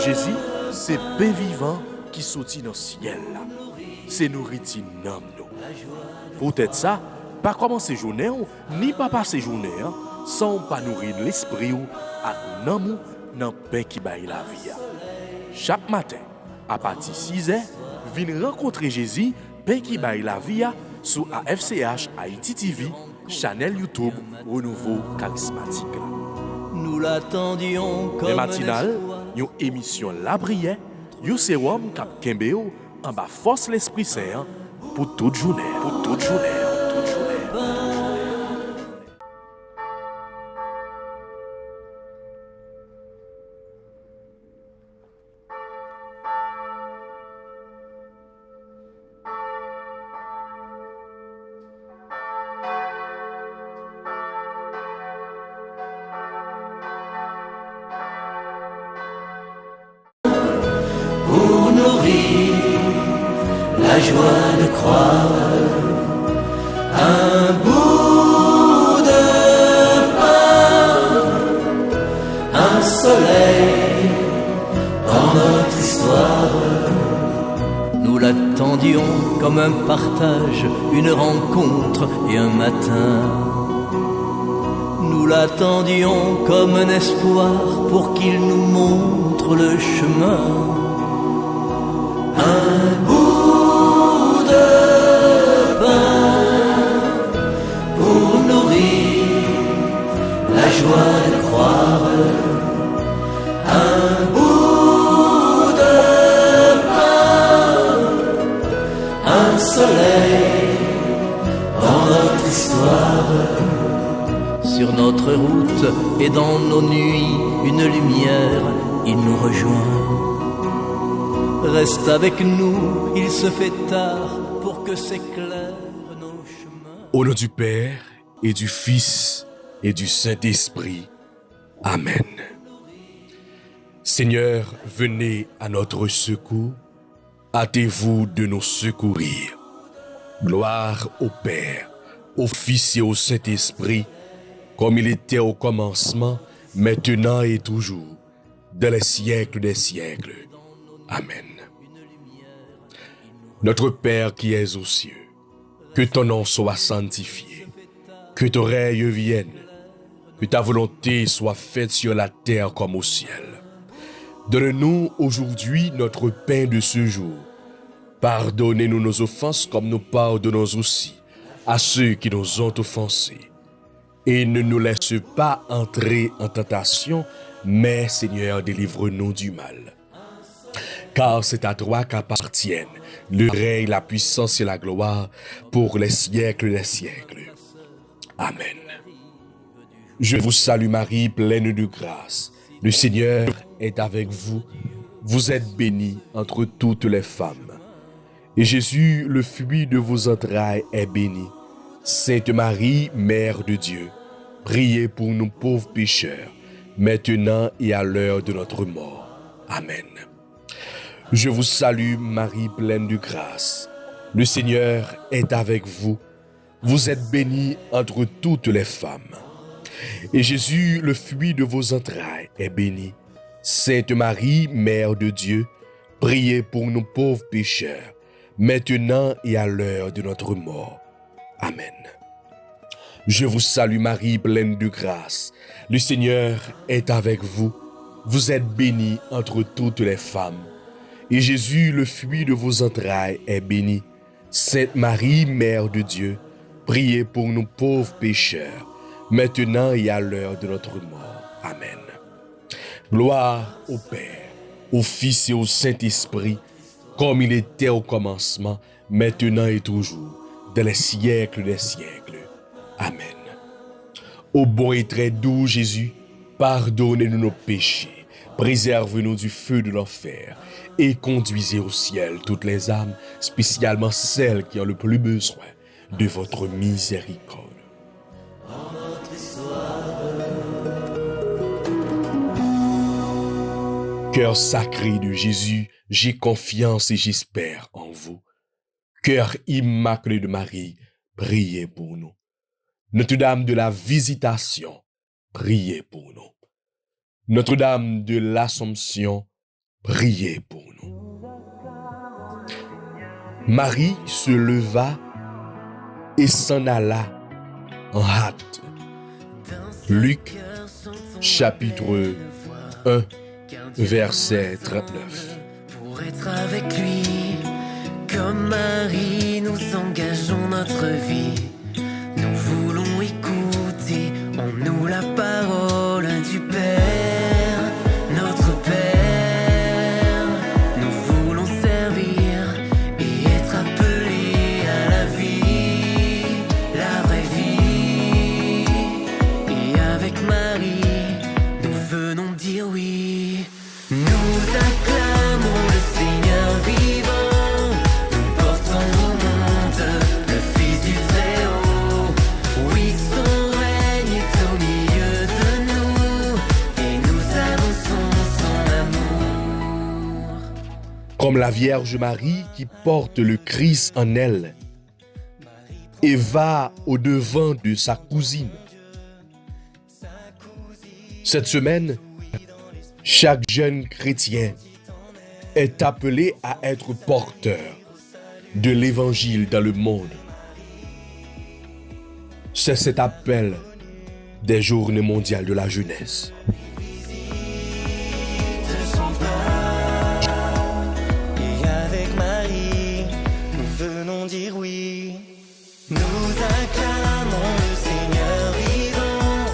Jésus, c'est pain vivant qui sortit dans le ciel. C'est nourriture nam nous. Peut-être ça, pas commencer journée ni pas passer journée sans pas nourrir l'esprit ou avec nam dans pain qui baille la vie. Chaque matin, à partir de 6h, viens rencontrer Jésus, pain qui baille la vie sur AFCH Haïti TV, channel YouTube Renouveau Charismatique. Nous l'attendions comme Les matinales, une émission La Prière, un sérum cap Kembeo en bas force l'Esprit Saint pour toute journée. Pour toute journée. Toute journée. pour nourrir la joie de croire. Un bout de pain, un soleil dans notre histoire. Nous l'attendions comme un partage, une rencontre et un matin. Nous l'attendions comme un espoir pour qu'il nous montre le chemin. Un bout de pain pour nourrir la joie de croire. Un bout de pain, un soleil dans notre histoire. Sur notre route et dans nos nuits, une lumière, il nous rejoint. Reste avec nous, il se fait tard pour que s'éclairent nos chemins. Au nom du Père et du Fils et du Saint-Esprit. Amen. Seigneur, venez à notre secours. Hâtez-vous de nous secourir. Gloire au Père, au Fils et au Saint-Esprit, comme il était au commencement, maintenant et toujours, dans les siècles des siècles. Amen. Notre Père qui es aux cieux, que ton nom soit sanctifié, que ton règne vienne, que ta volonté soit faite sur la terre comme au ciel. Donne-nous aujourd'hui notre pain de ce jour. Pardonnez-nous nos offenses comme nous pardonnons aussi à ceux qui nous ont offensés. Et ne nous laisse pas entrer en tentation, mais Seigneur, délivre-nous du mal. Car c'est à toi qu'appartiennent le règne, la puissance et la gloire pour les siècles des siècles. Amen. Je vous salue Marie, pleine de grâce. Le Seigneur est avec vous. Vous êtes bénie entre toutes les femmes. Et Jésus, le fruit de vos entrailles, est béni. Sainte Marie, Mère de Dieu, priez pour nous pauvres pécheurs, maintenant et à l'heure de notre mort. Amen. Je vous salue, Marie pleine de grâce. Le Seigneur est avec vous. Vous êtes bénie entre toutes les femmes. Et Jésus, le fruit de vos entrailles, est béni. Sainte Marie, Mère de Dieu, priez pour nous pauvres pécheurs, maintenant et à l'heure de notre mort. Amen. Je vous salue Marie, pleine de grâce. Le Seigneur est avec vous. Vous êtes bénie entre toutes les femmes. Et Jésus, le fruit de vos entrailles, est béni. Sainte Marie, Mère de Dieu, priez pour nous pauvres pécheurs, maintenant et à l'heure de notre mort. Amen. Gloire au Père, au Fils et au Saint-Esprit, comme il était au commencement, maintenant et toujours, dans les siècles des siècles. Amen. Ô bon et très doux Jésus, pardonnez-nous nos péchés, préservez-nous du feu de l'enfer et conduisez au ciel toutes les âmes, spécialement celles qui ont le plus besoin de votre miséricorde. Cœur sacré de Jésus, j'ai confiance et j'espère en vous. Cœur immaculé de Marie, priez pour nous. Notre-Dame de la Visitation, priez pour nous. Notre-Dame de l'Assomption, priez pour nous. Marie se leva et s'en alla en hâte. Luc, chapitre 1, verset 39. Pour être avec lui, comme Marie, nous engageons notre vie. Nous voulons écouter en nous la parole du Père, notre Père. Nous voulons servir et être appelés à la vie, la vraie vie. Et avec Marie, nous venons dire oui. Nous acclamons le Seigneur vivant. Nous portons au monde le Fils du Très-Haut. Oui, son règne est au milieu de nous et nous annonçons son amour. Comme la Vierge Marie qui porte le Christ en elle et va au-devant de sa cousine. Cette semaine, chaque jeune chrétien est appelé à être porteur de l'Évangile dans le monde. C'est cet appel des Journées mondiales de la jeunesse. Et avec Marie, nous venons dire oui. Nous acclamons le Seigneur vivant.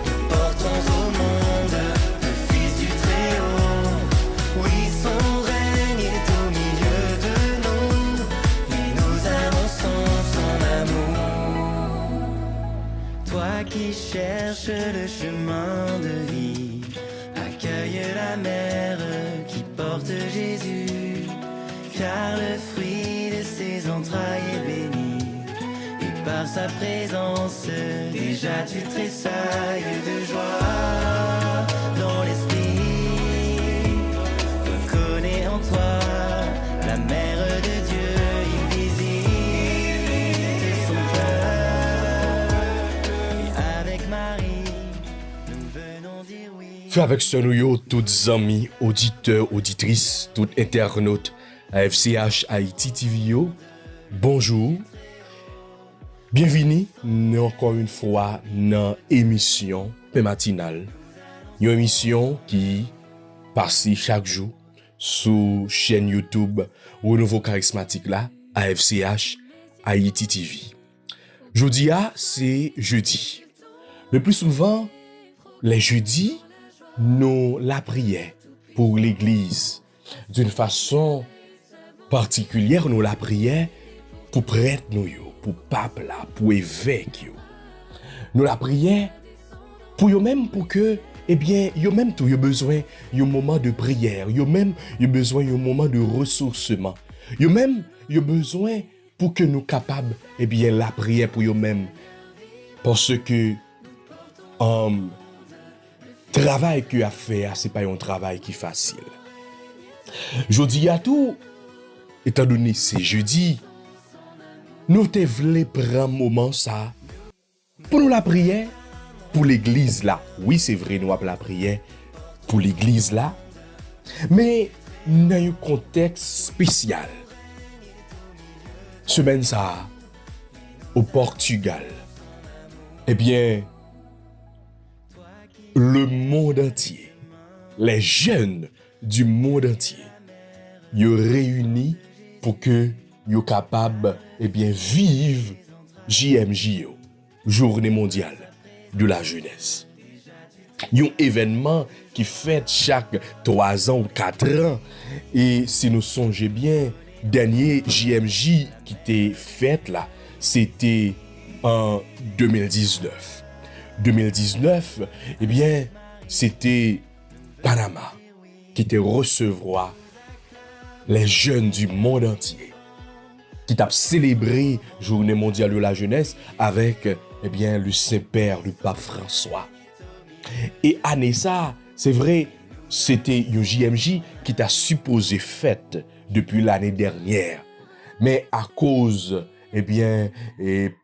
Nous portons au monde le Fils du Très-Haut. Oui, son règne est au milieu de nous et nous annonçons son amour. Toi qui cherches le chemin de vie, accueille la mère qui porte Jésus, car le fruit de ses entrailles est béni. Et par sa présence, déjà tu tressailles de joie dans l'esprit. Reconnais en toi la mère de Dieu invisible de son cœur. Et avec Marie, nous venons dire oui. Fait avec ce nous, toutes amis, auditeurs, auditrices, toutes internautes à FCH Haïti TV yo, bonjour. Bienvenue encore une fois dans l'émission matinale. Une émission qui passe chaque jour sur chaîne YouTube Renouveau Charismatique là, AFCH Haïti TV. Jeudi, c'est jeudi. Le plus souvent, les jeudis, nous la prière pour l'église. D'une façon particulière, nous la prière pour prêtre nous, pour pape là, pour évêque yo. Nous la prière pour eux même pour que yo même tout yo besoin un moment de prière, yo même yo besoin un moment de ressourcement. Yo même yo besoin pour que nous capables la prière pour eux même parce que travail que a fait c'est pas un travail qui est facile. Jeudi à tout étant donné c'est jeudi, nous te voulons prendre un moment ça pour nous la prière pour l'église là. Oui, c'est vrai, nous avons la prière pour l'église là, mais dans un contexte spécial. Semaine ça, au Portugal, le monde entier, les jeunes du monde entier, ils réunis pour que yo capable vivre JMJ, Journée mondiale de la jeunesse. Un événement qui fête chaque 3 ans ou 4 ans. Et si nous songeons bien, dernier JMJ qui était fait là, c'était en 2019. 2019, c'était Panama qui était recevoir les jeunes du monde entier, qui t'a célébré Journée mondiale de la jeunesse avec le Saint-Père, le Pape François. Et année ça, c'est vrai, c'était une JMJ qui t'a supposé faite depuis l'année dernière. Mais à cause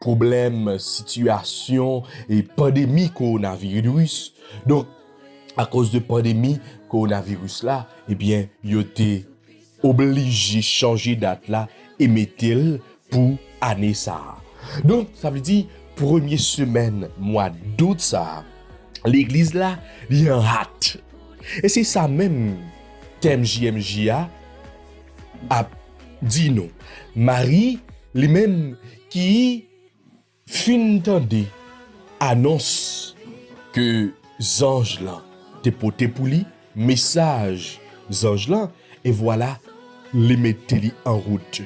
problèmes, situation et pandémie coronavirus, donc à cause de pandémie coronavirus là, eh bien, yo été obligé changer date là et mettre pour année ça. Donc, ça veut dire, première semaine, mois d'août ça, l'église là, il y a un hâte. Et c'est ça même, thème JMJA a dit non. Marie, lui-même, qui fin tendait, annonce que anges là, dépoté pour lui, message anges là, et voilà, les mettez en route,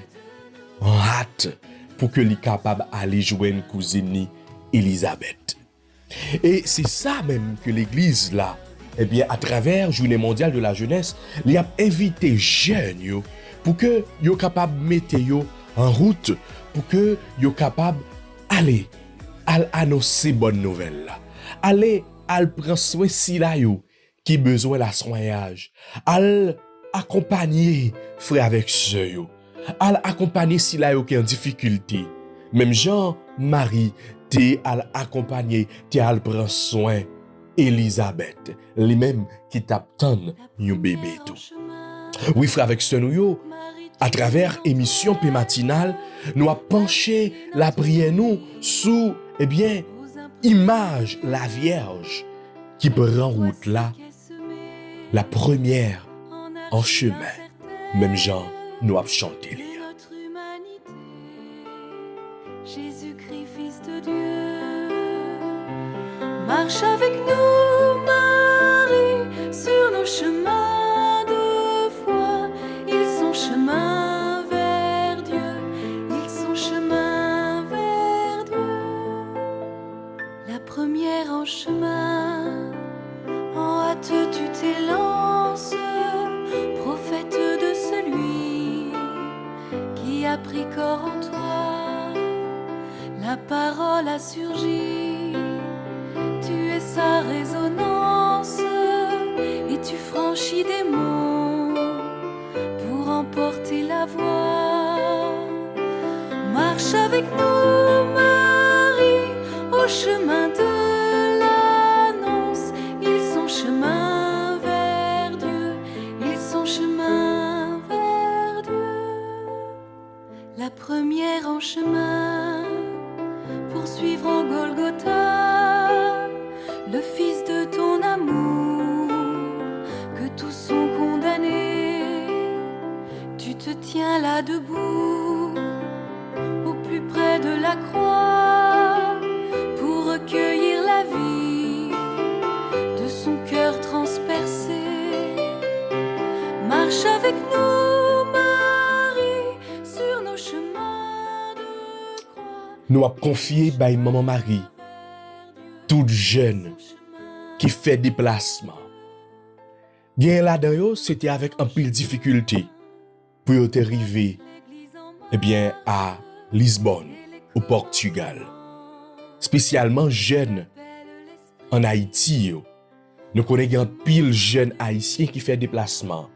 en hâte, pour que les capable d'aller joindre cousine Elisabeth. Et c'est ça même que l'église là, eh bien, à travers Journée mondiale de la jeunesse, il a invité jeunes yo, pour que yo capable mettre yo en route, pour que yo capable aller annoncer bonne nouvelle là. Aller prendre soin si la yo qui besoin la soignage. Accompagner frère avec sœur yo. Accompagner si la yo qui en difficulté. Même Jean Marie t'es accompagner, t'es prendre soin Elisabeth, lui-même qui t'attend un bébé tout. Oui frère avec sœur yo, à travers émission P matinale, nous a penché la prière nous sous image la Vierge qui prend route là, la première en chemin. Même Jean nous a chanté lire. Jésus-Christ, Fils de Dieu, marche avec nous, Marie, sur nos chemins de foi. Ils sont chemin vers Dieu, ils sont chemin vers Dieu. La première en chemin, en hâte tu t'élances, prophète de celui qui a pris corps en toi. La parole a surgi, tu es sa résonance, et tu franchis des monts pour emporter la voix. Marche avec nous, Marie, au chemin de l'annonce. Ils sont chemin vers Dieu, ils sont chemin vers Dieu. La première en chemin, poursuivre en Golgotha le Fils de ton amour, que tous sont condamnés. Tu te tiens là debout, au plus près de la croix, pour recueillir la vie de son cœur transpercé. Marche avec nous, Marie, sur nos chemins de croix. Nous avons confié à maman Marie, toute jeune, qui fait déplacement. Bien là-dedans, c'était avec un pile difficulté pour arriver à Lisbonne, au Portugal. Spécialement jeunes en Haïti. Nous connaissons un pile jeune haïtien qui fait déplacement.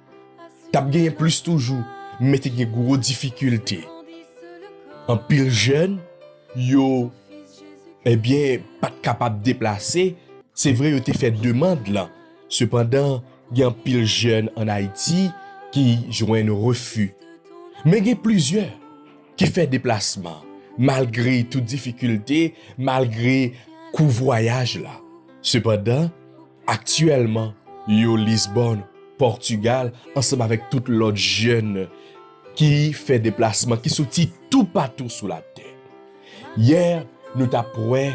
T'as gagné plus toujours, mais t'as des grosses difficultés. Un pile jeune, yo, pas capable de déplacer. C'est vrai, yo te fait demande là. Cependant, il y a un pile jeune en Haïti qui joignent refus. Mais il y a plusieurs qui fait déplacement, malgré toute difficulté, malgré coup voyage là. Cependant, actuellement, yo Lisbonne, Portugal, ensemble avec tout l'autre jeune qui fait déplacement, qui sortit tout partout sous la terre. Hier, nous t'approué,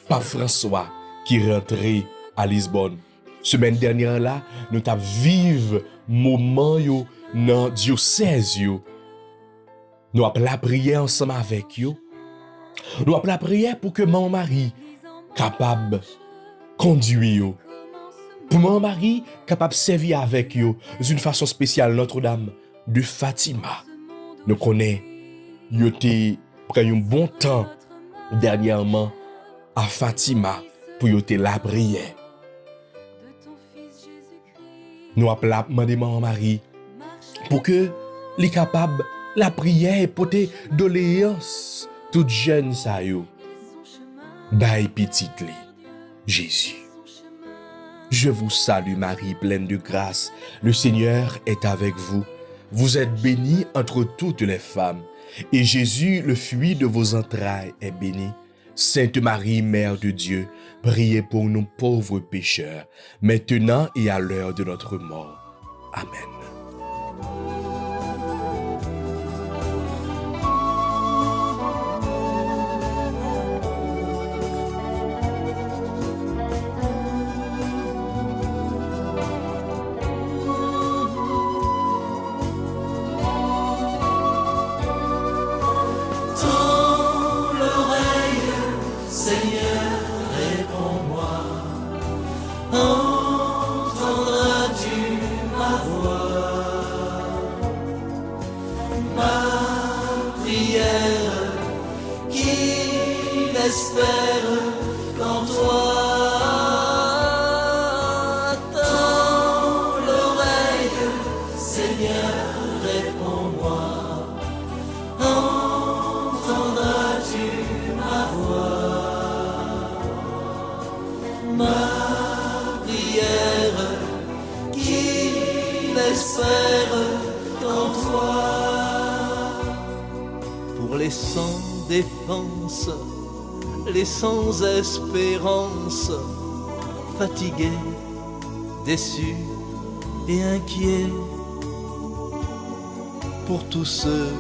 Pape François qui rentrait à Lisbonne. Semaine dernière là, nous t'avons vive moment yo dans diocèse yo. Nous avons la prière ensemble avec yo. Nous avons la prière pour que mon mari capable conduire yo. Pour mon mari capable servir avec yo d'une façon spéciale Notre-Dame de Fatima. Nous connaissons yo te pris un bon temps dernièrement à Fatima pour yo te la prière. Nous appelons demandé mon mari pour que les capable la prière et porter doléance toute jeune ça yo. Bay petit li Jésus. Je vous salue Marie, pleine de grâce. Le Seigneur est avec vous. Vous êtes bénie entre toutes les femmes. Et Jésus, le fruit de vos entrailles, est béni. Sainte Marie, Mère de Dieu, priez pour nous pauvres pécheurs, maintenant et à l'heure de notre mort. Amen. Tends l'oreille, Seigneur, réponds-moi. Entendras-tu ma voix? Ma prière, qu'il espère qu'en toi. Tends l'oreille, Seigneur, réponds-moi. Entendras-tu ma voix? Ma prière, qu'il espère qu'en toi. Pour les sans défense, les sans espérance, fatigués, déçus et inquiets. Pour tous ceux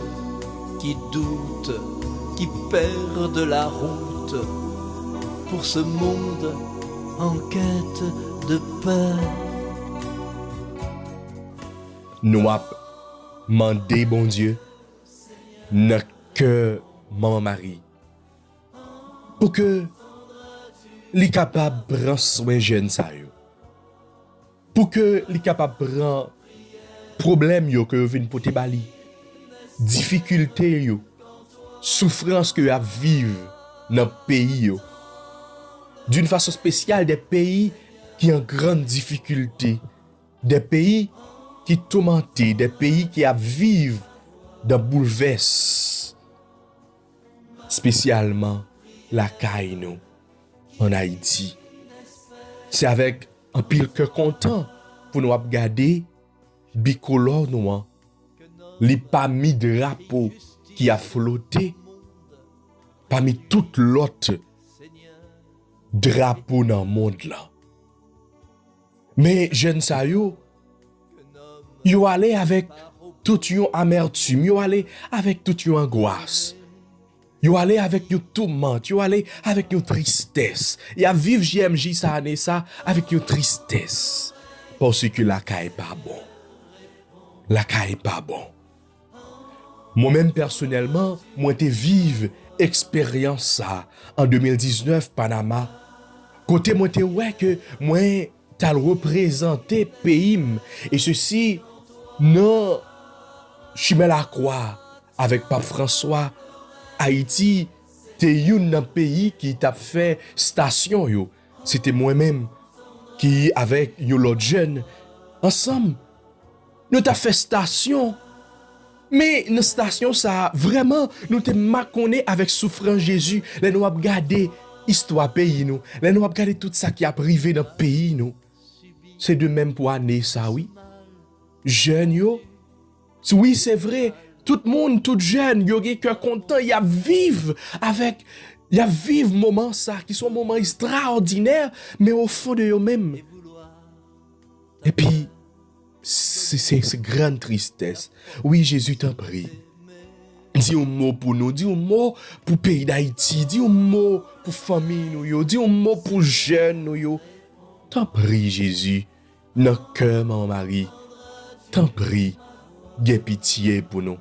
qui doutent, qui perdent la route, pour ce monde en quête de paix. Nous avons demandé, bon Dieu, notre cœur, Maman Marie, pour que les capable de prendre soin de jeunes, pour que les capable de prendre problème yo que viennent pour te bali, difficulté yo, souffrance que a vivre dans le pays yo. D'une façon spéciale des pays qui ont grande difficulté, des pays qui tourmentés, des pays qui a vivre dans bouleverse, spécialement la caille nous en Haïti. C'est avec un pile cœur content pour nous regarder bicolore nous, les parmi drapeau qui a flotté parmi toutes l'autre drapeau dans le monde là. Mais jeune sa yo allé avec toute yon amertume, yo allé avec toute yon angoisse. Yo allé avec yon tourment, yo allé avec yon tristesse. Y a vivre JMJ ça année ça avec yon tristesse parce que la caille pas bon. La caille pas bon. Moi-même personnellement, moi te vive expérience ça en 2019 Panama. Côté moi te ouais que moi t'as représenté pays et ceci non Chimel la croix avec Pape François. Haïti te yon nan pays qui t'a fait station yo. C'était moi-même qui avec yon l'autre jeune ensemble nous t'a fait station. Mais dans station ça vraiment nous te maconné avec souffrance Jésus. Là nous a regardé histoire pays nous. Là nous a regardé tout ça qui a privé dans pays nous. C'est de même pour année ça oui. Jeune yo. Oui, c'est vrai. Tout le monde, tout jeune, yo gen cœur content, y a vivre avec moment ça qui sont moments extraordinaires mais au fond de eux même. Et puis c'est grande tristesse. Oui, Jésus t'en prie. Dis un mot pour nous, dis un mot pour pays d'Haïti, dis un mot pour famille nous yo, dis un mot pour jeunes nous yo. T'en prie Jésus, notre cœur Maman Marie. T'en prie, gaie pitié pour nous.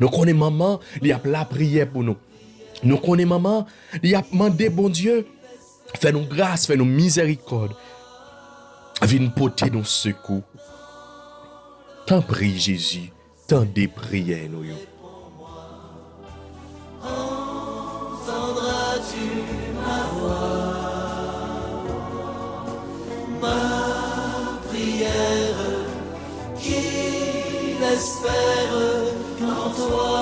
Nous connaissons maman, il a la prière pour nous. Nous connaissons maman, il a demandé bon Dieu, fais-nous grâce, fais-nous miséricorde. Viens porter nos secours. T'en prie Jésus, tant des prières nous. Entendras-tu ma voix? Ma prière, qu'il espère qu'en toi.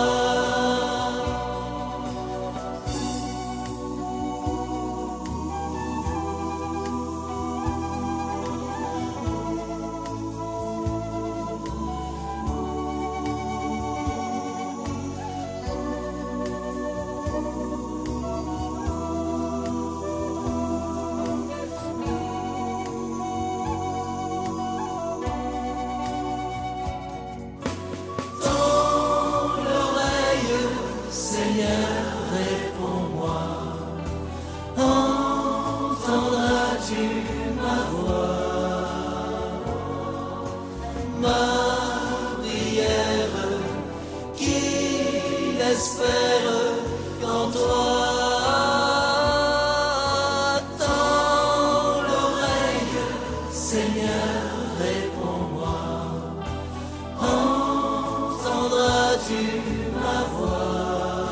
Entendras-tu ma voix,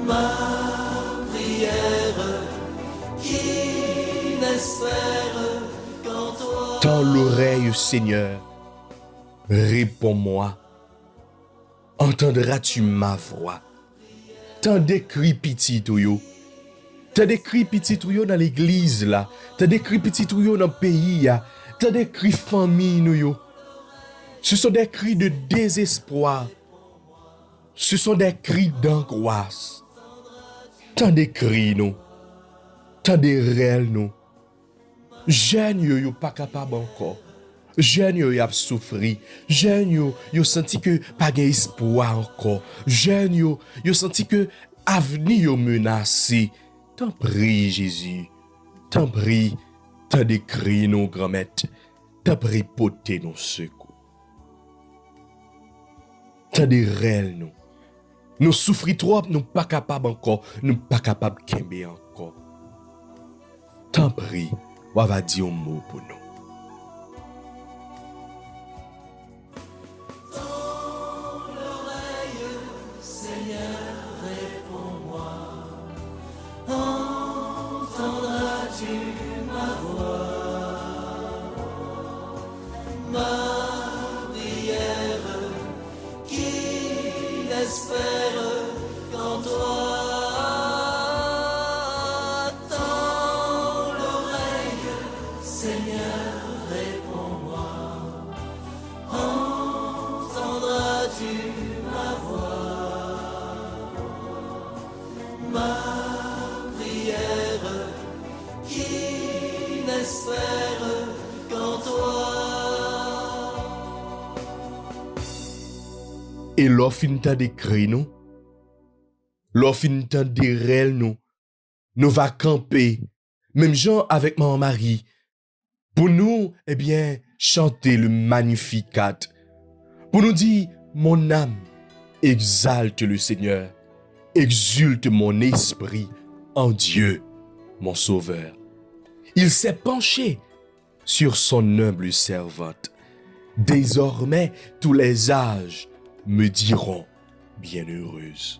ma prière, qui n'espère qu'en toi? Tends l'oreille, Seigneur, réponds-moi. Entendras-tu ma voix? T'as des cris pitié tout yo. T'as des cris pitié tout yo dans l'église là. T'as des cris pitié tout yo dans le pays là. T'as des cris famille nous yo. Ce sont des cris de désespoir. Ce sont des cris d'angoisse. T'as des cris nous. T'as des rêves nous. Jeunes yo pas capable encore. Jeunes yo a souffri. Jeunes yo senti que pas d'espoir encore. Jeunes yo senti que avenir yo menacé. T'en prie Jésus. T'en prie. T'en décrit nos grand-mère. T'en prie porter nos secours. T'en des réels nous. Nous souffrons trop, nous pas capables encore. Nous pas capables de kembe encore. T'en prie. On va dire un mot pour nous. Espère qu'en toi. Tends l'oreille, Seigneur, réponds-moi. Entendras-tu ma voix, ma prière, qui n'espère qu'en toi. Et l'offre t'a des cris nous. L'offre t'a des rêves nous. Nous va camper. Même gens avec mon mari. Pour nous, eh bien, chanter le Magnificat. Pour nous dire, mon âme, exalte le Seigneur. Exulte mon esprit en Dieu, mon Sauveur. Il s'est penché sur son humble servante. Désormais, tous les âges me diront bienheureuse.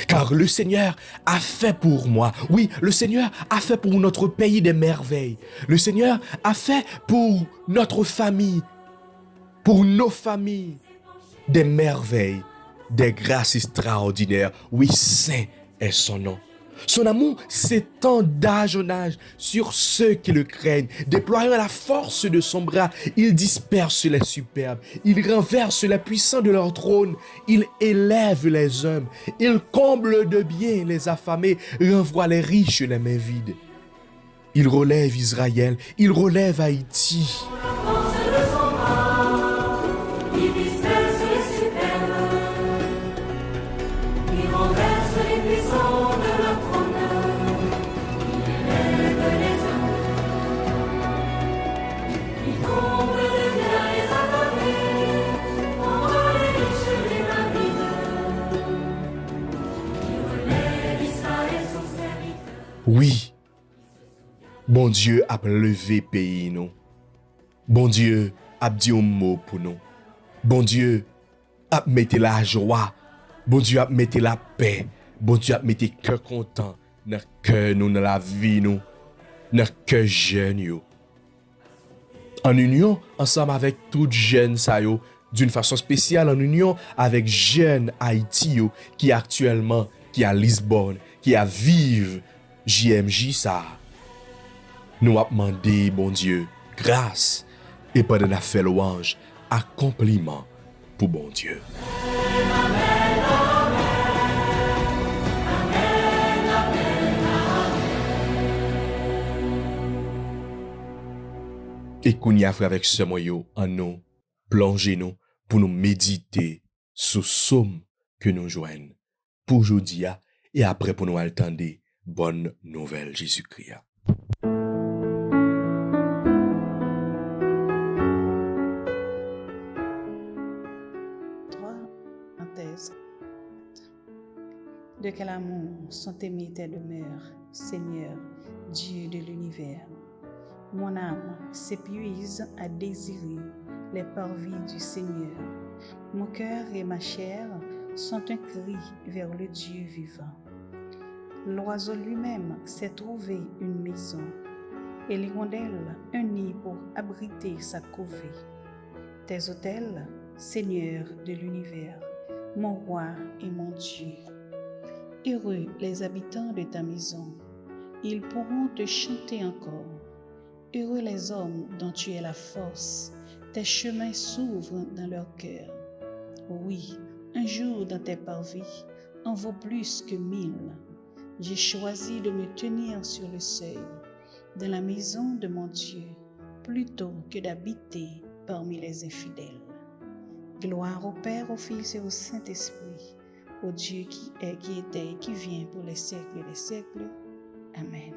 Car le Seigneur a fait pour moi, oui, le Seigneur a fait pour notre pays des merveilles. Le Seigneur a fait pour notre famille, pour nos familles, des merveilles, des grâces extraordinaires. Oui, saint est son nom. Son amour s'étend d'âge en âge sur ceux qui le craignent. Déployant la force de son bras, il disperse les superbes. Il renverse les puissants de leur trône. Il élève les hommes. Il comble de bien les affamés, renvoie les riches les mains vides. Il relève Israël. Il relève Haïti. Il disperse les superbes, il renverse les puissants de leur trône, il élève les hommes, il comble de bien les affamés, envoie les riches les mains vides, il relève Israël son serviteur. Oui, bon Dieu a levé pays nous. Bon Dieu a dit un mot pour nous. Bon Dieu a mis la joie. Bon Dieu a mis la paix. Bon Dieu a mis cœur content dans cœur nous, dans la vie nous, dans cœur jeune yo. En union ensemble avec toutes jeunes ça yo, d'une façon spéciale en union avec jeunes Haïti yo, qui actuellement qui à Lisbonne, qui à vivre JMJ ça. Nous avons demandé bon Dieu grâce et pendant la fait louange, accomplissement pour bon Dieu. Et qu'on y a fait avec ce moyen en nous, plongez nous pour nous méditer sous somme que nous joignent pour aujourd'hui et après pour nous attendre bonne nouvelle Jésus-Christ. De quel amour sont aimées tes demeures, Seigneur, Dieu de l'univers. Mon âme s'épuise à désirer les parvis du Seigneur. Mon cœur et ma chair sont un cri vers le Dieu vivant. L'oiseau lui-même s'est trouvé une maison, et l'hirondelle un nid pour abriter sa couvée. Tes autels, Seigneur de l'univers, mon roi et mon Dieu. Heureux les habitants de ta maison, ils pourront te chanter encore. Heureux les hommes dont tu es la force, tes chemins s'ouvrent dans leur cœur. Oui, un jour dans tes parvis en vaut plus que 1000. J'ai choisi de me tenir sur le seuil, dans la maison de mon Dieu, plutôt que d'habiter parmi les infidèles. Gloire au Père, au Fils et au Saint-Esprit, au Dieu qui est, qui était et qui vient pour les siècles des siècles. Amen.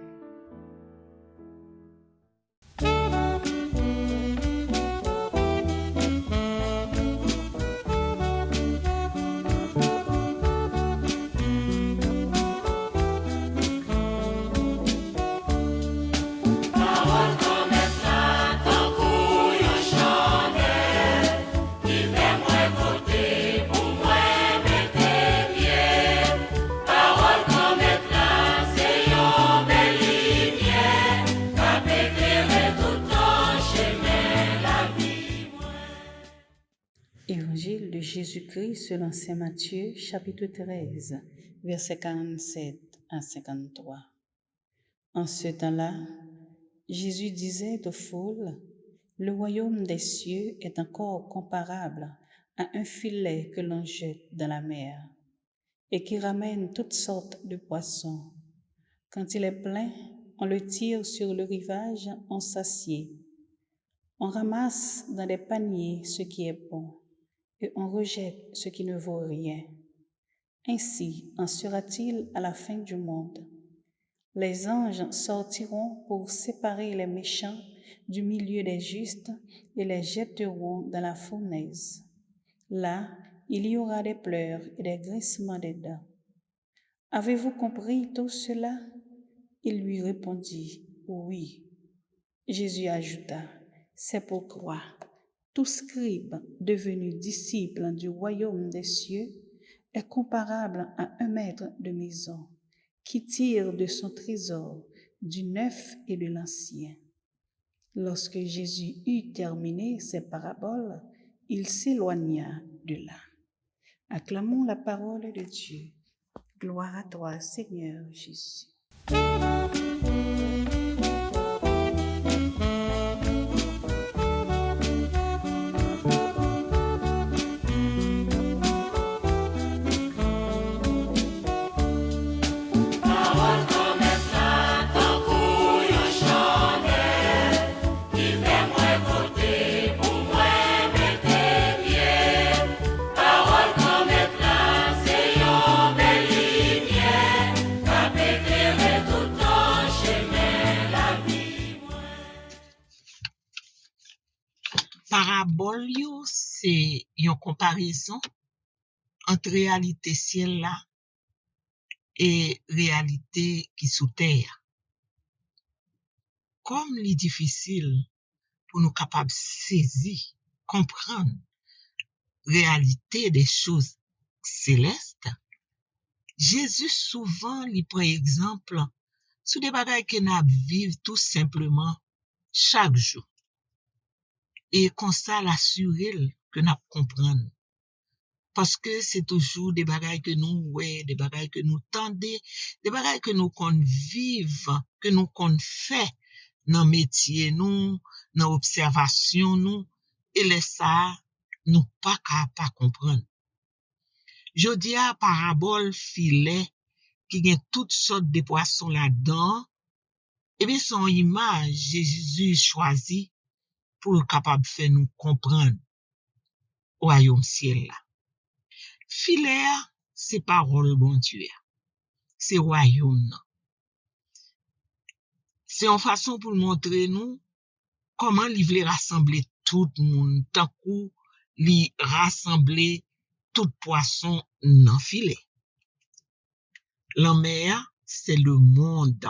Évangile de Jésus-Christ selon saint Matthieu, chapitre 13, versets 47 à 53. En ce temps-là, Jésus disait aux foules, « Le royaume des cieux est encore comparable à un filet que l'on jette dans la mer et qui ramène toutes sortes de poissons. Quand il est plein, on le tire sur le rivage, on s'assied. On ramasse dans des paniers ce qui est bon et on rejette ce qui ne vaut rien. Ainsi en sera-t-il à la fin du monde. Les anges sortiront pour séparer les méchants du milieu des justes et les jetteront dans la fournaise. Là, il y aura des pleurs et des grincements des dents. Avez-vous compris tout cela? Il lui répondit, oui. Jésus ajouta, c'est pourquoi tout scribe devenu disciple du royaume des cieux est comparable à un maître de maison qui tire de son trésor du neuf et de l'ancien. Lorsque Jésus eut terminé ses paraboles, il s'éloigna de là. Acclamons la parole de Dieu. Gloire à toi, Seigneur Jésus. Parabole yo, c'est une comparaison entre réalité ciel là et réalité qui sous terre. Comme il est difficile pour nous capables saisir, comprendre réalité des choses célestes, Jésus souvent lui prend exemple sur des bagages que nous vivons tout simplement chaque jour. Et comme ça l'assurer que nous comprenons. Parce que c'est toujours des bagages que nous ouais, des bagages que nous tendez, des bagages que nous qu'on vive, que nous qu'on fait dans métier nous, dans observation nous, et les ça nous pas capable comprendre. Je dis à parabole filet qui gagne toutes sortes de poissons là-dedans, et bien son image Jésus choisi pour capable faire nous comprendre royaume ciel là. Filet c'est parole bon Dieu. C'est royaume non. C'est une façon pour montrer nous comment il veut rassembler tout le monde tant coup li rassembler tout poisson dans filet. La mer c'est le monde.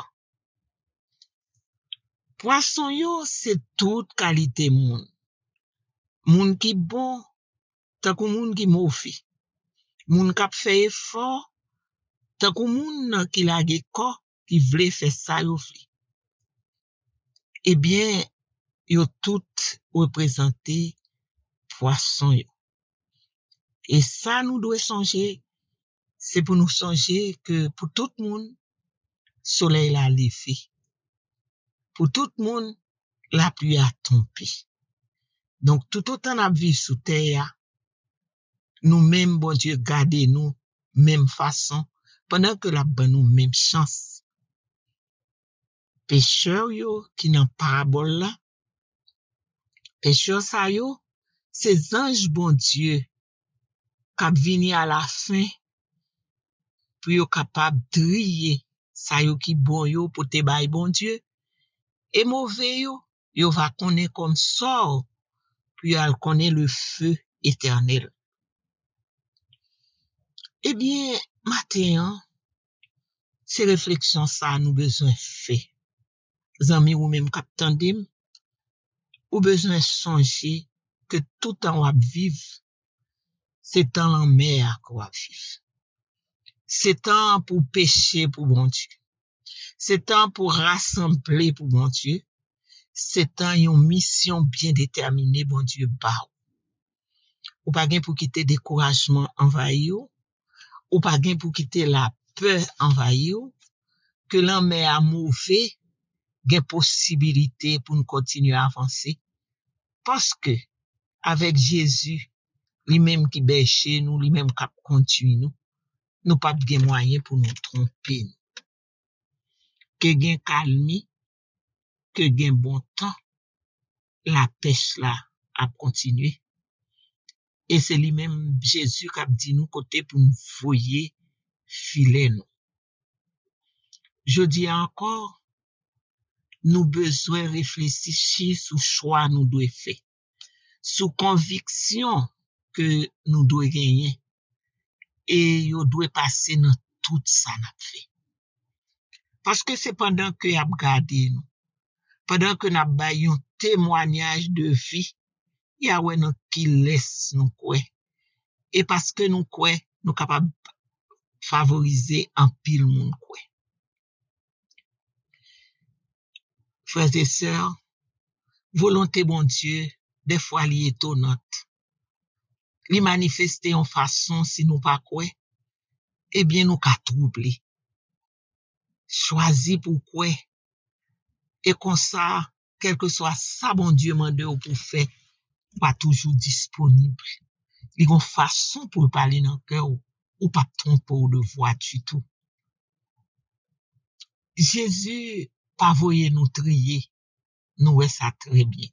Poisson yo c'est toute qualité monde. Monde qui bon, tant que moun qui mauvais, moun k'ap fait effort, tant que moun qui lage corps, qui vle faire ça yo vle. Eh bien, yo tout représenté poisson yo. Et ça nous doit songer, c'est pour nous songer que pour tout le monde, soleil la levé. Pour tout le monde, la pluie a tombé. Donc, tout autant n'a vivre sous terre, nous-mêmes, bon Dieu, gardez nous, même façon, pendant que la ban nous même chance. Pêcheurs yo, qui nan parabole là, pêcheurs sa yo, ces anges, bon Dieu, k'ap vini à la fin, pour yo capable trier sa yo qui bon yo pour te bay bon Dieu, et mauvais yo va connaître comme sort, puis elle connaît le feu éternel. Eh bien, matin, ces réflexions ça nous besoin fait. Zami ou même k'ap tandem, ou besoin songer que tout temps wap vivre, c'est temps en mer qu'on va vivre. C'est temps pour pécher pour bon Dieu. C'est temps pour rassembler pour bon Dieu. C'est temps une mission bien déterminée, bon Dieu, ba. Ou pas gen pour quitter découragement envahi ou pas gen pour quitter la peur envahi que l'homme a mauvais, gen possibilité pour nous continuer à avancer. Parce que, avec Jésus, lui-même qui bêche nous, lui-même qui conduit nous pas gen moyen pour nous tromper. Que gen calme, que gen bon temps, la pêche là a continué. Et c'est lui-même Jésus qui a dit nous côté pour nous voyer filer nous. Je dis encore, nous besoin réfléchir sur choix nous doit faire, sous conviction que nous doit gagner et yo doit passer dans tout ça n'a fait. Parce que c'est pendant que y a regardé nous, pendant que n'a ba yon témoignage de vie, y a ouais nous qui laisse nous quoi. Et parce que nous quoi, nous capable favoriser en pile monde quoi. Frères et sœurs, volonté bon Dieu, des fois li étonnante. Li manifester en façon si nous pas quoi, eh bien nous ka troubler. Choisi pour quoi? Et comme ça, quel que soit ça bon Dieu mande ou pour faire, pas toujours disponible. Il y a une façon pour parler dans le cœur ou pas tromper de voix du tout. Jésus pas voyer nous trier, nous ouais ça très bien.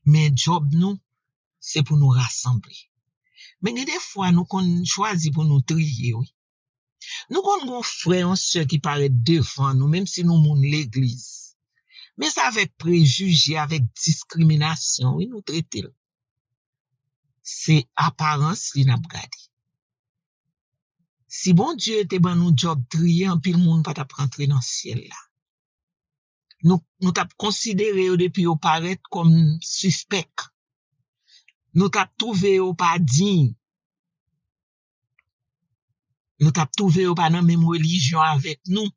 Mais job nous, c'est pour nous rassembler. Mais des fois nous qu'on choisit pour nous trier, oui. Nous qu'on frère et sœur qui paraît devant nous, même si nous moun l'église. Mais ça avec préjugés, avec discrimination, oui, nous traiter. C'est apparence li n'a gardé. Si bon Dieu était ban nous job trier, en pile monde pas t'a rentrer dans le ciel là. Nous t'a considéré depuis au paraître comme suspect. Nous t'a trouvé au pas digne. Nous t'a trouvé au pas dans même religion avec nous.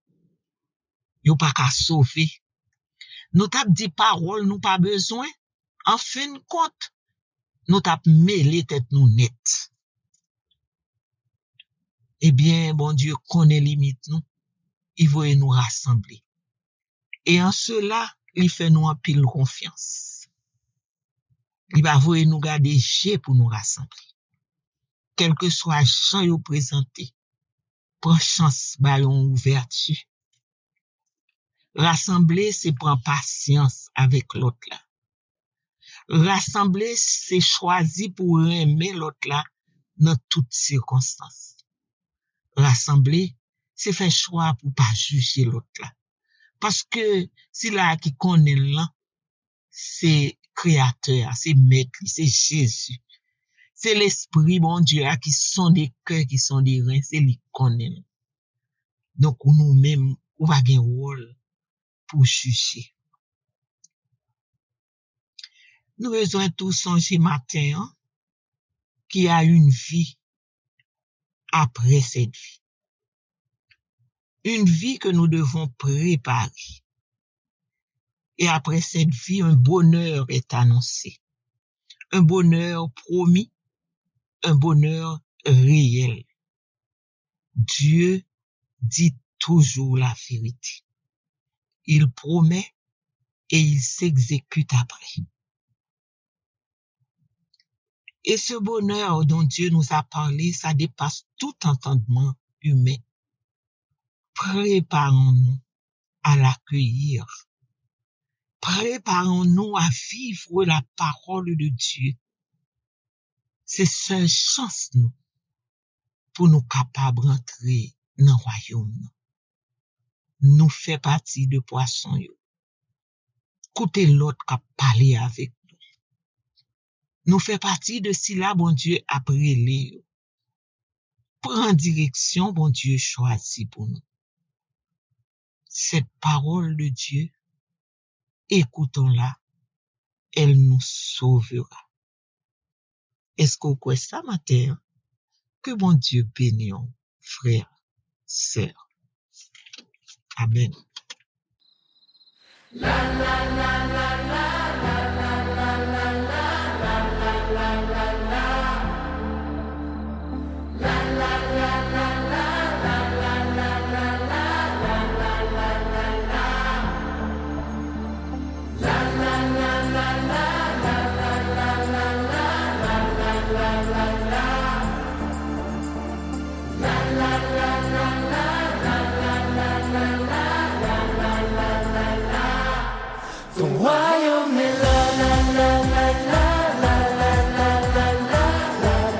Yo pas qu'à sauver. Nous t'a dit parole nous pas besoin. En fin de compte, nous t'a mêlé tête nous net. Eh bien, bon Dieu connaît limite nous. Il veut nous rassembler. Et en cela, il fait nous en pile confiance. Il va vouloir nous garder chez pour nous rassembler. Quel que soit champ yo présenté, prends chance ba yon ouverture. Rassembler, c'est prendre patience avec l'autre là. Rassembler, c'est choisir pour aimer l'autre là dans toutes circonstances. Rassembler, c'est faire choix pour pas juger l'autre là. Parce que si là qui connaît là, c'est créateur, c'est maître, c'est Jésus. C'est l'esprit bon Dieu qui sont des cœurs, qui sont des reins, c'est lui connaît. Donc nous-mêmes, on va gagner un rôle pour juger. Nous besoin tout songer matin, hein? qu'il y a une vie après cette vie. Une vie que nous devons préparer. Et après cette vie, un bonheur est annoncé. Un bonheur promis, un bonheur réel. Dieu dit toujours la vérité. Il promet et il s'exécute après. Et ce bonheur dont Dieu nous a parlé, ça dépasse tout entendement humain. Préparons-nous à l'accueillir. Préparons-nous à vivre la parole de Dieu. C'est seule chance nous pour nous capables d'entrer dans le royaume. Nous fait partie de poissons. Écoutez l'autre qui a parlé avec nous. Nous fait partie de si là, bon Dieu a brûlé. Prends direction, bon Dieu choisit pour nous. Cette parole de Dieu, écoutons-la, elle nous sauvera. Est-ce qu'on croit ça matin? Que bon Dieu bénisse, frères, sœurs. Amen. Ton royaume est là, la la la la la la la la la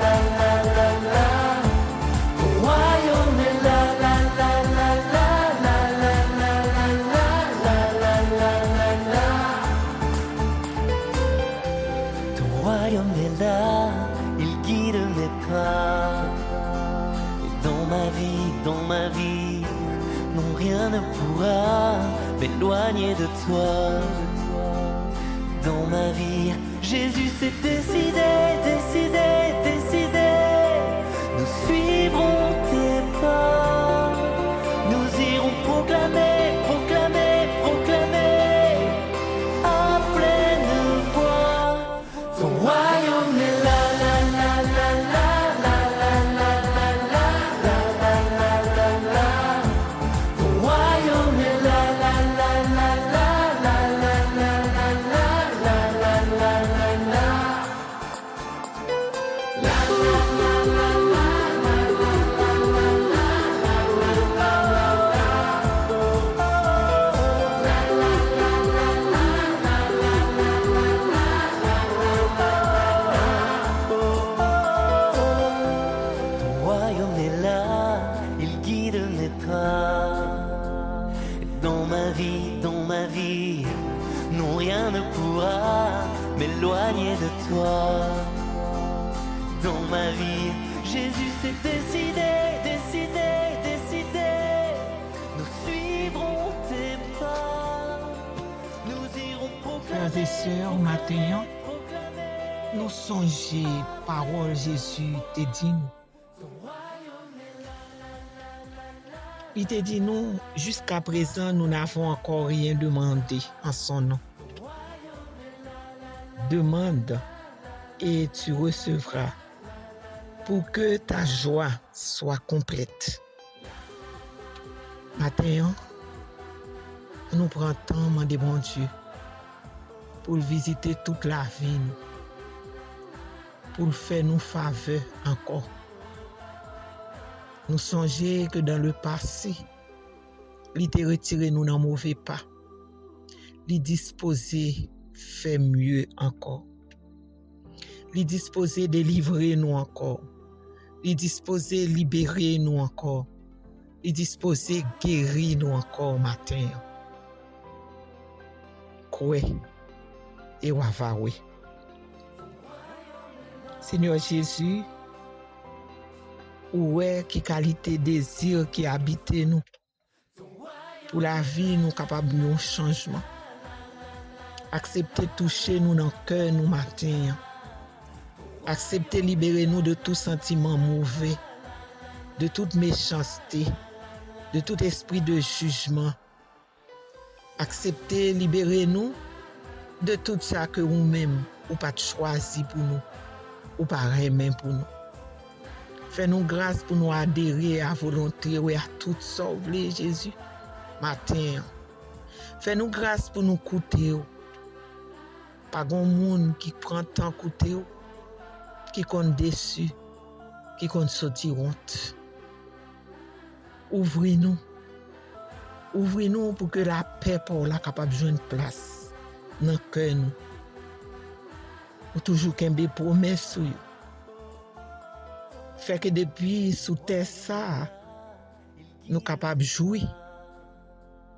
la la la la la. Ton royaume est là, la la la la la la la la la la la la la. Ton royaume est là, il guide mes pas. Et dans ma vie, non rien ne pourra m'éloigner de toi. Dans ma vie, Jésus s'est décidé. Nous suivrons tes pas. Nous irons proclamer à pleine voix. Ton royaume est là, la la la la la la la la la la la la la la. Ton royaume est là, la la la la la la la la la la la la la. Ton royaume est là, il guide mes pas. Dans ma vie, non rien ne pourra m'éloigner de toi. Dans ma vie, Jésus s'est décidé. Nous suivrons tes pas. Nous irons Frères et sœurs, matin, nous songeons parole Jésus te dit nous. Il te dit nous, jusqu'à présent, nous n'avons encore rien demandé en son nom. Demande et tu recevras pour que ta joie soit complète. Matin, nous prenons temps de bon Dieu pour visiter toute la vie, pour faire nous faveur encore. Nous songeons que dans le passé, il t'a retiré nous dans mauvais pas. Il disposé faire mieux encore. Il disposé délivrer nous encore. Il disposé libérer nous encore. Il disposé guérir nous encore matin. Quoi et wavawe. Seigneur Jésus, où est qui qualité désir qui habite nous pour la vie nous capable de changement. Accepter toucher nous dans le cœur nous matin. Acceptez, libérez-nous de tout sentiment mauvais, de toute méchanceté, de tout esprit de jugement. Acceptez, libérez-nous de tout ça que vous-même, ou pas choisi pour nous, ou pas remet pour nous. Fais-nous grâce pour nous adhérer à volonté et à tout sauver Jésus matin. Fais-nous grâce pour nous coûter. Pas grand monde qui prend temps coûter, qui compte déçu, qui compte sortir honte. Ouvrez-nous. Ouvrez-nous pour que la paix pour la capable de jouer une place dans le cœur nous. Ou toujours qu'un bé promesse sur vous. Fait que depuis sous terre ça, nous capables de jouer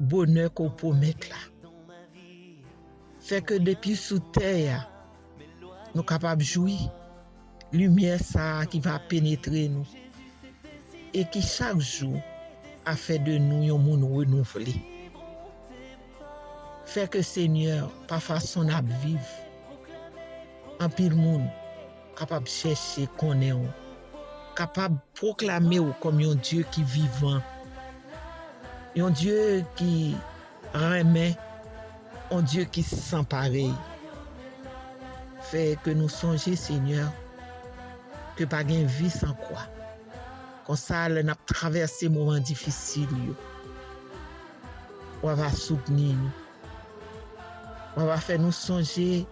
bonheur qu'on promet là. Fait que depuis sous terre, nous capables de jouer lumière ça qui va pénétrer nous et qui chaque jour a fait de nous un monde renouvelé. Fait que Seigneur, par façon à vivre, en pile monde capable de chercher connaître, capable de proclamer comme un Dieu qui vivant, un Dieu qui remet, un Dieu qui sent pareil. Fait que nous songeons, Seigneur, que pas gain vie sans quoi. Comme ça, nous avons traversé des moments difficiles. On va soutenir nous. On va faire nous songer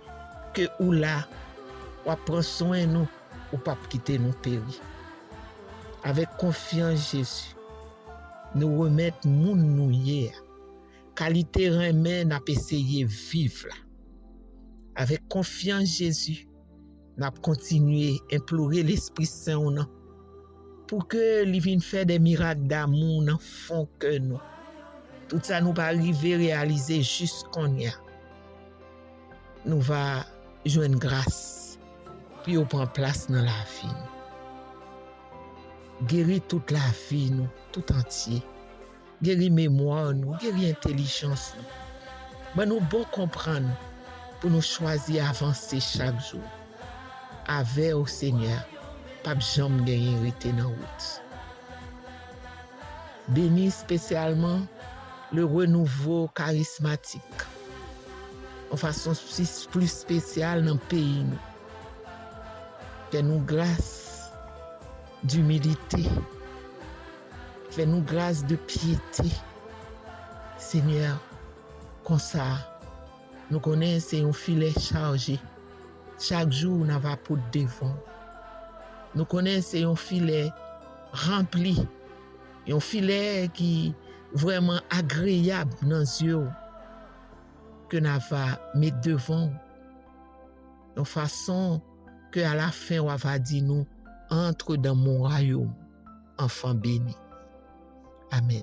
que ou là, on prend soin de nous, ou pas quitter nous périr. Avec confiance, Jésus, nous remettre moun nous hier. Qualité remet, n'a pas essayé vivre là. Avec confiance, Jésus, n'a continué à implorer l'Esprit Saint pour que il vienne faire des miracles d'amour dans fond que nous. Tout ça nous va arriver à réaliser jusqu'on y a. Nous va joindre grâce, puis on prend place dans la vie. Guérir toute la vie, nous, tout entier. Guérir mémoire, nous, guérir intelligence. Nous. Ben, nous bon comprendre pour nous choisir avancer chaque jour. Avec au Seigneur, pas jamais gagner hérité dans la route. Bénis spécialement le renouveau charismatique. En façon plus spéciale dans le pays. Fais-nous grâce d'humilité. Fais-nous grâce de piété. Seigneur, comme ça, nous connaissons un filet chargé. Chaque jour, nous avons pour devant. Nous connaissons un filet rempli. Un filet qui est vraiment agréable dans les yeux. Que nous avons mis devant. De façon que à la fin, on va dire nous, entre dans mon royaume, enfant béni. Amen.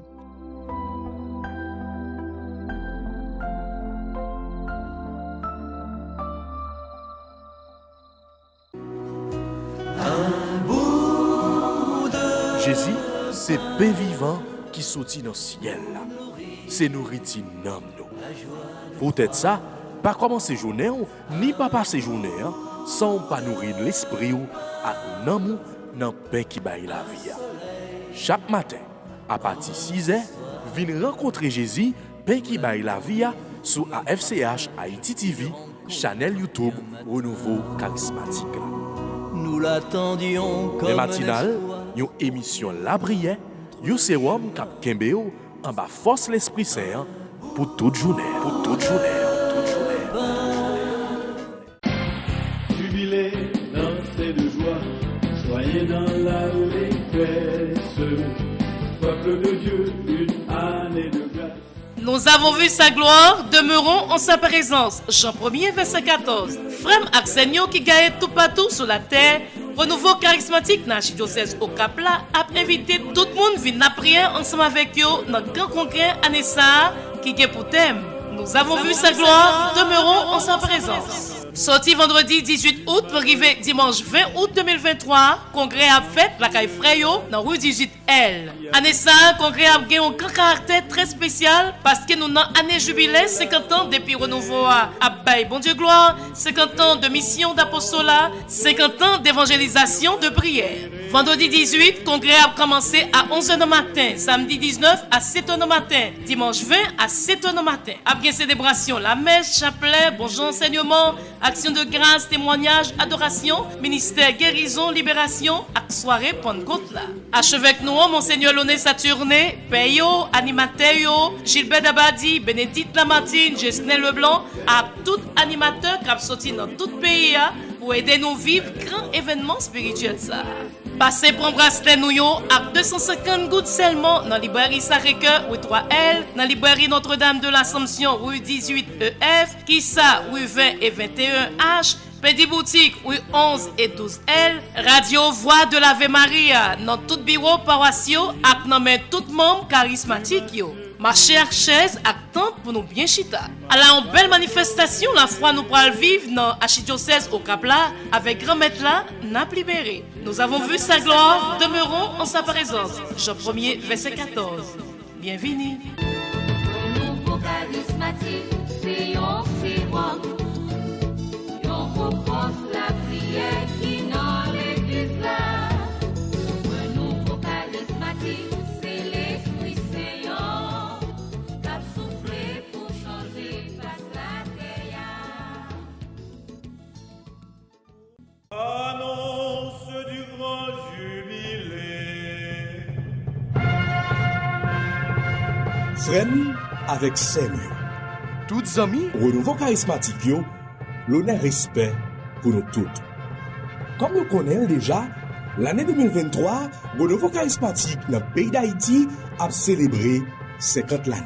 Jésus, c'est pain vivant qui sortit dans le ciel. C'est nourriture dans nous. Peut-être ça, pas commencer journée ni pas passer journée sans pas nourrir l'esprit à l'amour dans le pain qui baille la vie. Chaque matin, à partir de 6h, venez rencontrer Jésus, pain qui baille la vie sur AFCH Haïti TV, channel YouTube Renouveau Charismatique. Nous l'attendions comme les matinales, une émission La Prière, un sérum cap Kembeo en bas force l'Esprit Saint pour toute journée. Jubilez, dansez de joie, soyez dans l'allégresse. Peuple de Dieu, une année de grâce. Nous avons vu sa gloire, demeurons en sa présence. Jean 1er, verset 14. Frère Arsenio qui gagne tout partout sur la terre, renouveau charismatique dans l'archidiocèse au Cap-là, a invité tout le monde à venir prier ensemble avec eux dans le grand congrès Anessa qui est pour thème. Nous avons vu sa gloire, demeurons en sa présence. Sorti vendredi 18 août pour arriver dimanche 20 août 2023, congrès a fait la caille Freyo dans rue 18 L. Année ça, congrès a gagné un grand caractère très spécial parce que nous avons année jubilé 50 ans depuis renouveau à Baye Bon Dieu Gloire, 50 ans de mission d'apostolat, 50 ans d'évangélisation de prière. Vendredi 18, congrès a commencé à 11h du matin, samedi 19 à 7h du matin, dimanche 20 à 7h du matin. Après célébration, la messe, chapelet, bonjour enseignement, action de grâce, témoignage, adoration, ministère, guérison, libération, ak soirée Pentecôte là. Achevé avec nous, Monseigneur Loné Saturné, Peyo, animateur, Gilbert Dabadi, Bénédicte Lamartine, Jesnel Leblanc, à tout animateur qui a sorti dans tout le pays pour aider nous vivre grand événement spirituel ça. Passez pour bracelet nous à 250 gouttes seulement dans la librairie Sacré-Cœur, rue 3L, dans la librairie Notre-Dame de l'Assomption, rue 18EF, Kissa, rue 20 et 21H, Petit Boutique, rue 11 et 12L, Radio Voix de l'Ave Maria, dans tout bureau paroissiaux, et dans tout membre charismatique yo. Marcher à chaise à temps pour nous bien chita. Alors, une belle manifestation, la foi nous pral vivre dans l'archidiocèse au Cap-là, avec grand maître là, n'a libéré. Nous avons vu sa gloire, demeurons en sa présence. Jean 1er, verset 14. Bienvenue. Nouveau charismatique, c'est un sérum. On propose la prière qui dans l'église là. Un nouveau charismatique, c'est l'Esprit Saint qui a soufflé pour changer face la terre. Annonce du grand jubilé. Frem avec sérieux. Toutes amis, Renouveau charismatique yo, l'honneur respect pour nous toutes. Comme nous connaissons déjà, l'année 2023, Renouveau charismatique dans le pays d'Haïti a célébré 50 l'année.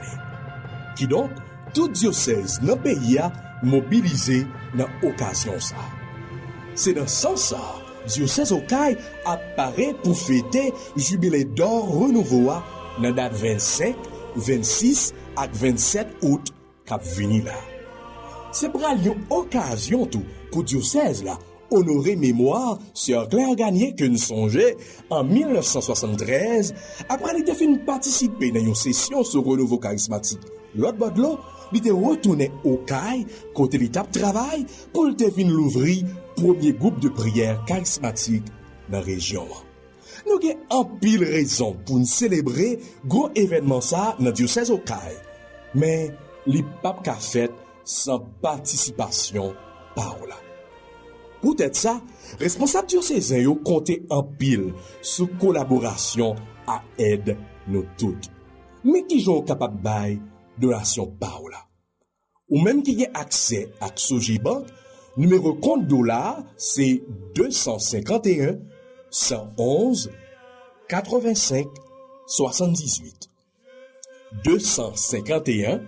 Qui donc, tout diocèse dans le pays a mobilisé dans l'occasion ça. C'est dans ce sens ça, diocèse Okaï apparaît pour fêter jubilé d'or renouveau dans date 25, 26 et 27 août cap vini là. C'est pour une occasion tout pour diocèse là honorer mémoire sur Claire Gagné que nous songeons en 1973 après il était fin participer dans une session sur renouveau charismatique. L'autre badlo, il était retourné au CAI côté l'étape travail pour le fin l'ouvrir premier groupe de prière charismatique dans la région. Nous avons en pile raison pour nous célébrer gros événement ça dans diocèse au CAI. Mais les papes qu'a fait sans participation par là. Peut-être ça, responsable diocésain yo compter en pile sous collaboration à aide nous toutes. Mais qui sont capable bail donation par là. Ou même qui a accès à Sojibank, numéro compte dollar c'est 251 111 85 78. 251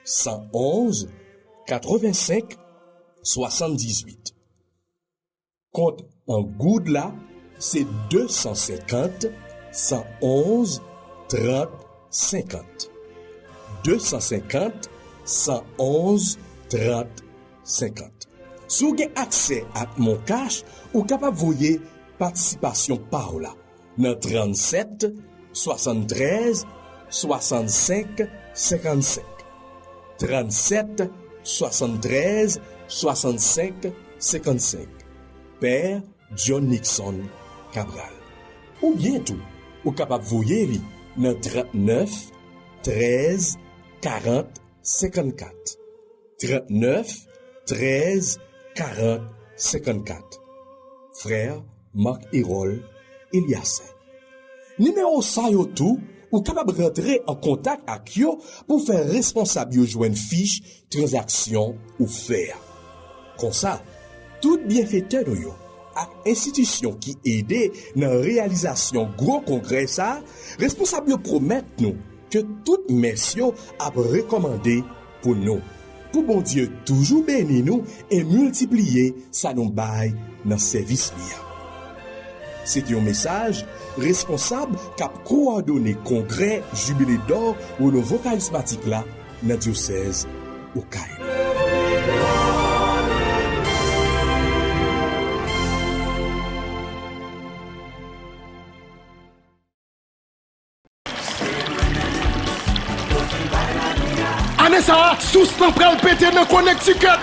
111 85 78. Compte en good là, c'est 250 111 30 50. 250 111 30 50. Si vous avez accès à mon cash, ou capable de voyer participation par là, dans 37 73 65 55. 37 73 65 55. Père John Nixon Cabral. Ou bientôt, ou capable de voyer li dans 39 13 40 54. 39 13 40 54. Frère Marc Hérol Eliassin. Numéro ça yo tout, ou capable de rentrer en contact avec yo pour faire responsable yo joindre fiche transaction ou faire. Comme ça, tout bienfaiteur yo ak institution qui aide dans réalisation gros congrès ça, responsable yo promettre nous que tout messieurs a recommandé pour nous. Pour bon Dieu toujours bénir nous et multiplier ça nous bail dans service lié. C'est un message responsable cap coordonné congrès jubilé d'or ou nouveau charismatique là dans diocèse au Caire. ça, sous nan pral pété dans Connecticut.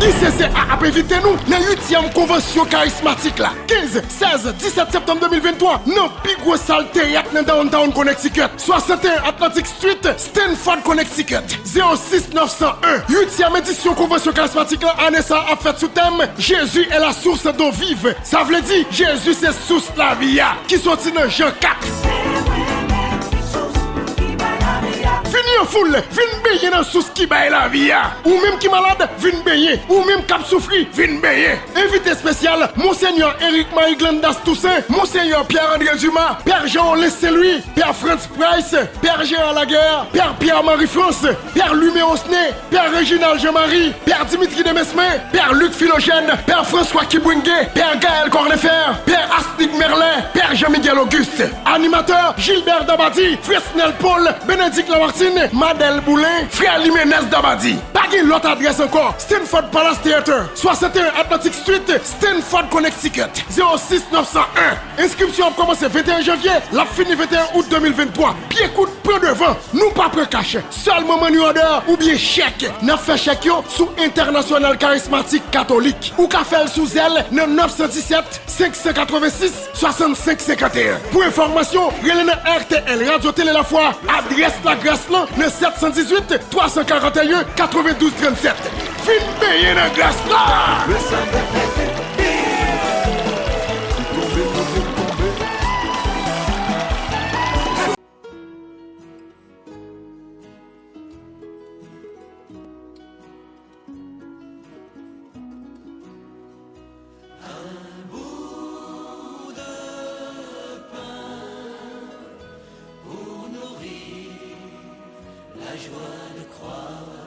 ICC a invité nous dans la 8e convention charismatique là. 15, 16, 17 septembre 2023, dans plus gros salle théâtre dans downtown Connecticut. 61 Atlantic Street, Stanford, Connecticut. 06 901. 8e édition convention charismatique là, Anessa a fait sous thème Jésus est la source d'eau vive. Ça veut dire Jésus c'est source la vie qui sorti dans Jean 4. Fini en foule, vin baigner dans sous qui baille la vie. Ou même qui malade, vin baigner. Ou même cap souffri, vin baigner. Invité spécial, Monseigneur Eric Marie Glandas Toussaint, Monseigneur Pierre-André Dumas, Père Jean Laissez-lui, Père Franz Price, Père Gérard Laguerre, Père Pierre-Marie France, Père Lumé Osné, Père Réginald Jean-Marie, Père Dimitri Demesmin, Père Luc Philogène, Père François Kibouingue, Père Gaël Cornefer, Père Astrid Merlin, Père Jean-Miguel Auguste. Animateur Gilbert Dabadi, Fresnel Paul, Bénédicte Lamartine, Madel Boulin, Frère Liménez Dabadi. Pas l'autre adresse encore. Stanford Palace Theater, 61 Atlantic Street, Stanford, Connecticut. 06 901. Inscription a commencé 21 janvier, la fini 21 août 2023. Pied coûte, prends devant. Nous pas prendre cash. Seulement money order ou bien chèque. N'a fait chèque yo sous International Charismatique Catholique. Ou qu'a fait sous elle dans 917 586 65 51. Pour information, relais RTL Radio Télé La Foi, adresse la Grâce là, le 718 341 92 37. Fin payé dans Grâce là. Le Saint-Esprit. La joie de croire